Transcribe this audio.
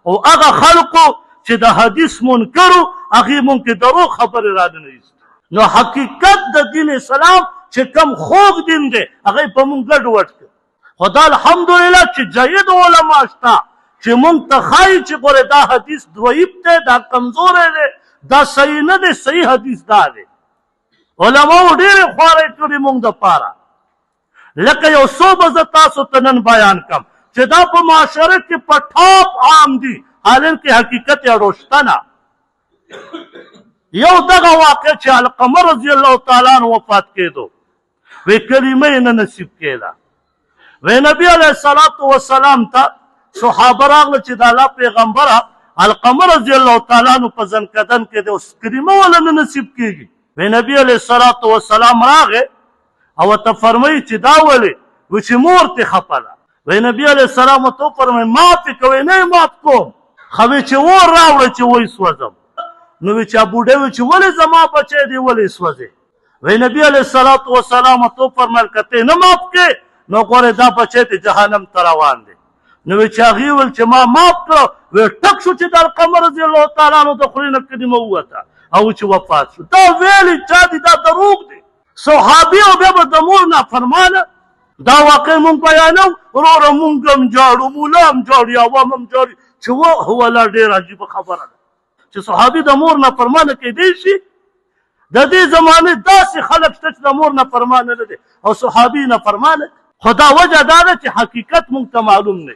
او هغه خلقو چې د حدیث منکرو هغې مونږ کې دروغ خبرې رانه ایست نو حقیقت د دین اسلام چې کم خوږ دین دی هغه په مونږ ګډوډ کړ خو دا الحمدلله چې جید علما شته چې مونږ ته ښایي چې ګوره دا حدیث ضعیف دی دا کمزوری دی دا صحیح نه دی صحیح حدیث دا دی علماو ډېرې خوارۍ کړي مونږ دپاره لکه یو څو به زه تاسو ته نن بیان کړم چې دا په معاشره کې په ټاپ عام دي حالان کې حقیقت یې روشته نه یو دغه واقع چې علقمه رضی الله تعالی عنه وفات کېدو وی کلمه یې نه نصیب کېده وی نبي علیه الصلاة وسلام ته صحابه راغله چې د الله پیغمبره علقمه رضی الله تعالی عنه په زنکدن کې دی اوس کلمه وله نه نصیب کېږي وی نبي علیه الصلاة وسلام راغی او ورته فرمایي چې دا ولې وی چې مور ترې خفه ده وی نبي علیه السلام ورته وفرمایي معاف یې کوئ نه یې معاف کوم ښه وی چې اور راوړه چې وی سوځم نو وی چې بوډۍ وی چې ولې زما بچی دی ولې سوځې وی نبي علیه الصلاة وسلام ورته وفرمیل که ته نه معاف کړې نو ګورې دا بچی دی جهنم ته روان دی نو وی چې هغې ویل چې ما معاف کړه وی ټک شو چې د علقمه رضی الله تعالی عنه د خولې نه کلمه ووته او چې وفات شو دا ویلې چا دي دا دروغ دی صحابي او بیا به د مور نافرمانه دا واقع مونږ بیانو وروره مونږ هم جاړو مولا هم جاړي عوام هم جاړي چې والله ډېر عجیبه خبره ده چې صحابي د مور نافرمانه کېدی شي د دې زمانې داسې خلک شته چې د مور نافرمانه نه دی او صحابي نافرمانه خو دا وجه دا ده چې حقیقت مونږ ته معلوم نه